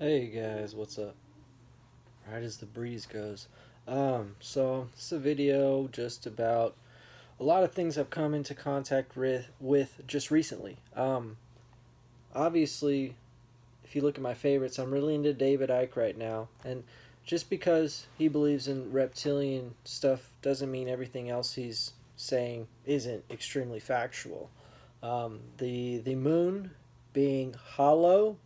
Hey guys, what's up? Right as the breeze goes. So it's a video just about a lot of things I've come into contact with just recently. Obviously, if you look at my favorites, I'm really into David Icke right now, and just because he believes in reptilian stuff doesn't mean everything else he's saying isn't extremely factual. The moon being hollow.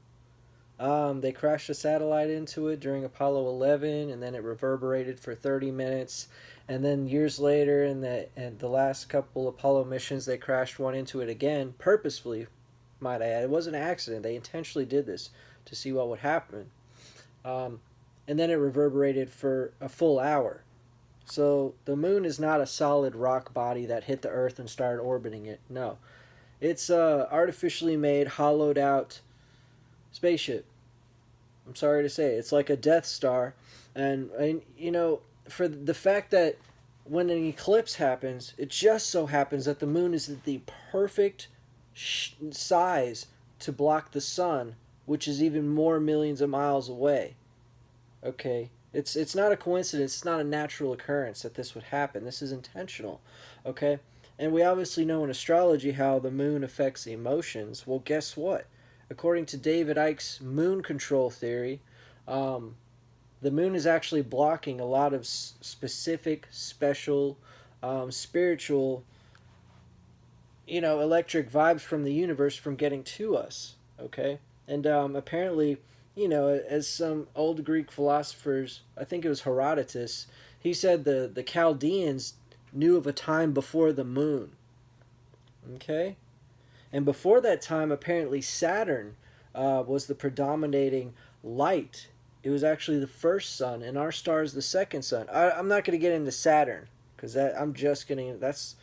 They crashed a satellite into it during Apollo 11, and then it reverberated for 30 minutes. And then years later, in the last couple Apollo missions, they crashed one into it again, purposefully, might I add. It wasn't an accident. They intentionally did this to see what would happen. Um, and then it reverberated for a full hour. So the moon is not a solid rock body that hit the Earth and started orbiting it. No, it's a artificially made, hollowed out spaceship. I'm sorry to say, it's like a Death Star, and for the fact that when an eclipse happens, it just so happens that the moon is the perfect size to block the sun, which is even more millions of miles away. Okay, it's not a coincidence. It's not a natural occurrence that this would happen. This is intentional. Okay, and we obviously know in astrology how the moon affects the emotions. Well, guess what? According to David Icke's moon control theory, um, the moon is actually blocking a lot of specific, special, spiritual, electric vibes from the universe from getting to us. Okay, and apparently, as some old Greek philosophers, I think it was Herodotus, he said the Chaldeans knew of a time before the moon. Okay, and before that time, apparently Saturn was the predominating light. It was actually the first sun, and our star is the second sun. I'm not going to get into Saturn because I'm just getting that's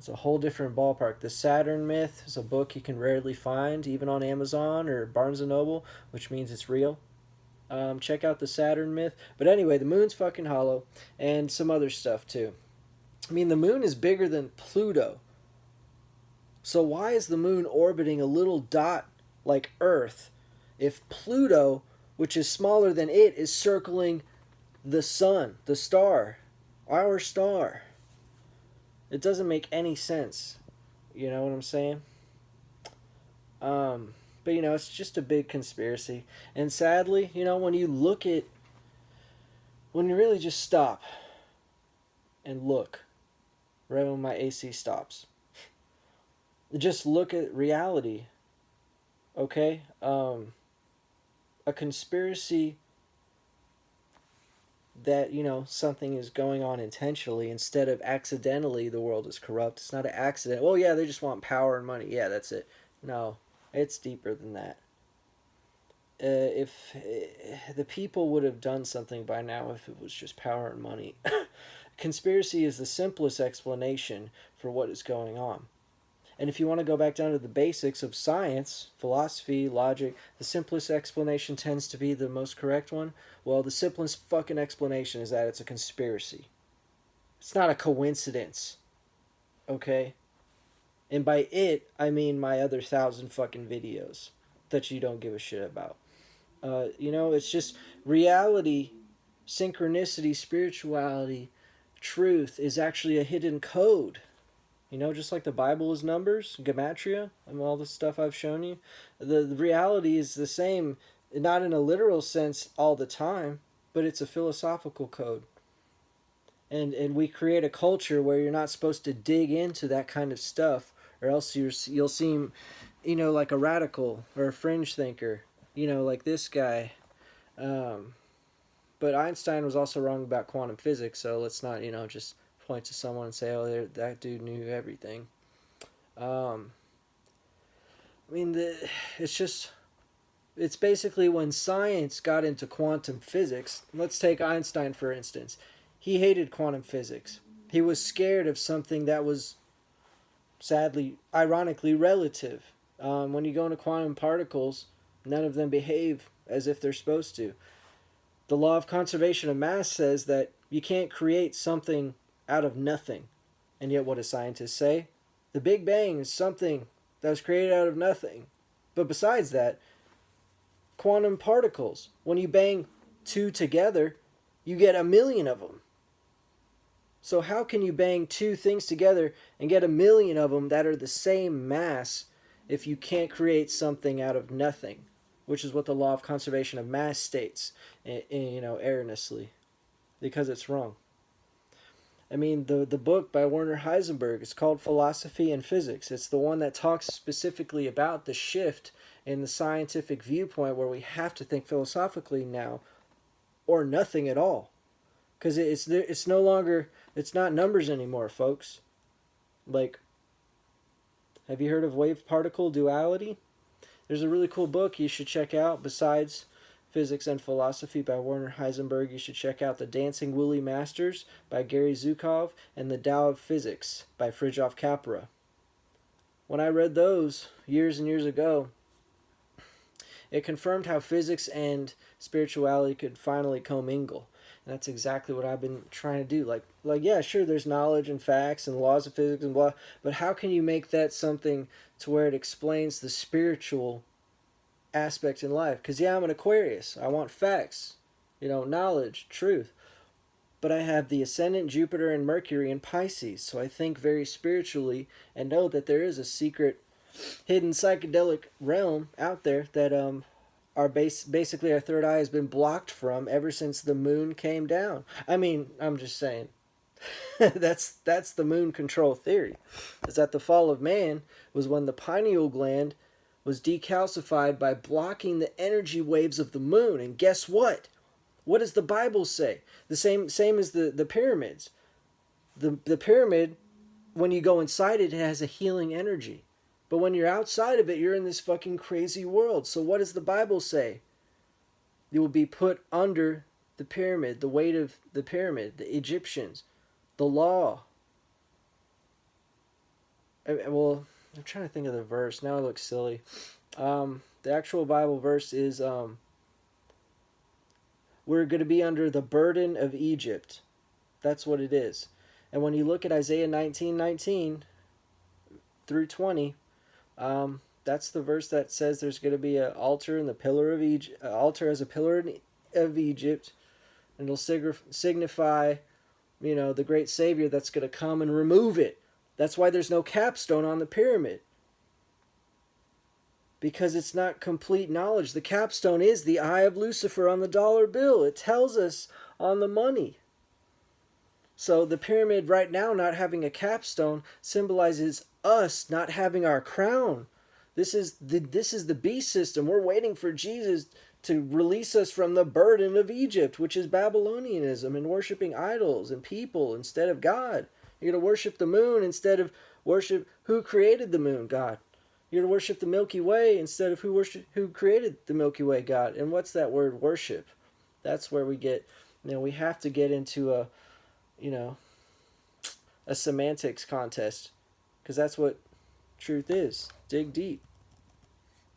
a whole different ballpark. The Saturn Myth is a book you can rarely find, even on Amazon or Barnes and Noble, which means it's real. Check out the Saturn Myth. But anyway, the moon's fucking hollow, and some other stuff too. I mean, the moon is bigger than Pluto. So why is the moon orbiting a little dot like Earth if Pluto, which is smaller than it, is circling the sun, the star, our star? It doesn't make any sense. You know what I'm saying? But it's just a big conspiracy. And sadly, when you really just stop and look, right when my AC stops, just look at reality. Okay, a conspiracy that something is going on intentionally instead of accidentally. The world is corrupt. It's not an accident. Oh yeah, they just want power and money. Yeah, that's it. No, it's deeper than that. If the people would have done something by now if it was just power and money. Conspiracy is the simplest explanation for what is going on. And if you want to go back down to the basics of science, philosophy, logic, the simplest explanation tends to be the most correct one. Well, the simplest fucking explanation is that it's a conspiracy. It's not a coincidence. Okay? And by it, I mean my other 1,000 fucking videos that you don't give a shit about. It's just reality, synchronicity, spirituality, truth is actually a hidden code. Just like the Bible is numbers, gematria, and all the stuff I've shown you. The reality is the same, not in a literal sense all the time, but it's a philosophical code. And we create a culture where you're not supposed to dig into that kind of stuff, or else you'll seem, like a radical or a fringe thinker, like this guy. Um, but Einstein was also wrong about quantum physics, so let's not, just point to someone and say, oh, that dude knew everything. Um, I mean, it's just, it's basically when science got into quantum physics. Let's take Einstein, for instance. He hated quantum physics. He was scared of something that was, sadly, ironically, relative. When you go into quantum particles, none of them behave as if they're supposed to. The law of conservation of mass says that you can't create something out of nothing. And yet, what do scientists say? The Big Bang is something that was created out of nothing. But besides that, quantum particles. When you bang two together, you get a million of them. So how can you bang two things together and get a million of them that are the same mass if you can't create something out of nothing, which is what the law of conservation of mass states, erroneously, because it's wrong. I mean, the book by Werner Heisenberg is called Philosophy and Physics. It's the one that talks specifically about the shift in the scientific viewpoint where we have to think philosophically now or nothing at all. Because it's no longer, it's not numbers anymore, folks. Like, have you heard of wave-particle duality? There's a really cool book you should check out besides Physics and Philosophy by Werner Heisenberg. You should check out The Dancing Woolly Masters by Gary Zukov and The Tao of Physics by Fritjof Capra. When I read those years and years ago, it confirmed how physics and spirituality could finally commingle. And that's exactly what I've been trying to do. Like, yeah, sure, there's knowledge and facts and laws of physics and blah, but how can you make that something to where it explains the spiritual aspect in life? Because, yeah, I'm an Aquarius. I want facts, knowledge, truth. But I have the ascendant Jupiter and Mercury in Pisces, so I think very spiritually and know that there is a secret, hidden psychedelic realm out there that basically our third eye has been blocked from ever since the moon came down. I mean, I'm just saying. that's the moon control theory. Is that the fall of man was when the pineal gland was decalcified by blocking the energy waves of the moon. And guess what? What does the Bible say? The same as the pyramids. The pyramid, when you go inside it, it has a healing energy. But when you're outside of it, you're in this fucking crazy world. So what does the Bible say? You will be put under the pyramid, the weight of the pyramid, the Egyptians, the law. Well, I'm trying to think of the verse. Now I look silly. The actual Bible verse is, we're going to be under the burden of Egypt. That's what it is. And when you look at Isaiah 19:19 through 20, that's the verse that says there's going to be an altar in the pillar of Egypt, altar as a pillar of Egypt, and it'll signify, the great Savior that's going to come and remove it. That's why there's no capstone on the pyramid, because it's not complete knowledge. The capstone is the eye of Lucifer on the dollar bill. It tells us on the money. So the pyramid right now not having a capstone symbolizes us not having our crown. This is the beast system. We're waiting for Jesus to release us from the burden of Egypt, which is Babylonianism and worshiping idols and people instead of God. You're going to worship the moon instead of worship who created the moon, God. You're going to worship the Milky Way instead of who created the Milky Way, God. And what's that word, worship? That's where we get, we have to get into a semantics contest, because that's what truth is. Dig deep.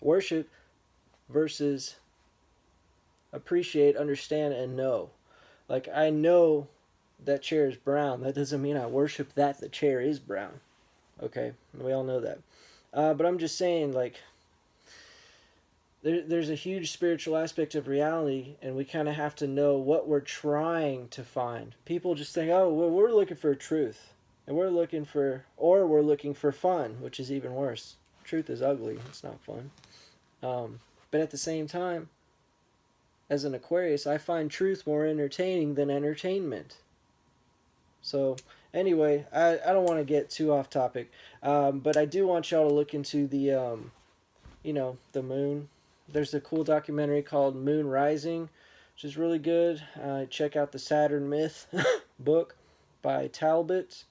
Worship versus appreciate, understand, and know. Like, I know that chair is brown. That doesn't mean I worship that the chair is brown. Okay? We all know that. But I'm just saying, like, there's a huge spiritual aspect of reality, and we kind of have to know what we're trying to find. People just think, oh, well, we're looking for truth. And we're looking for fun, which is even worse. Truth is ugly. It's not fun. But at the same time, as an Aquarius, I find truth more entertaining than entertainment. So, anyway, I don't want to get too off topic. But I do want y'all to look into the, the moon. There's a cool documentary called Moon Rising, which is really good. Check out the Saturn Myth book by Talbot.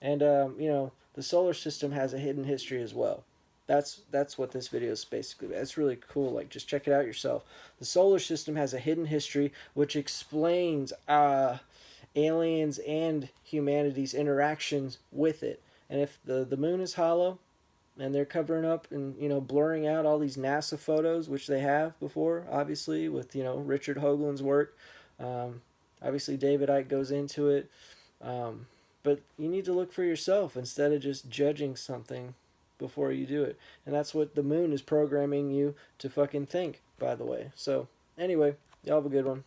And, the solar system has a hidden history as well. That's what this video is basically. It's really cool. Like, just check it out yourself. The solar system has a hidden history which explains aliens and humanity's interactions with it. And if the moon is hollow, and they're covering up and, blurring out all these NASA photos, which they have before, obviously, with, Richard Hoagland's work. Obviously, David Icke goes into it. But you need to look for yourself instead of just judging something before you do it. And that's what the moon is programming you to fucking think, by the way. So, anyway, y'all have a good one.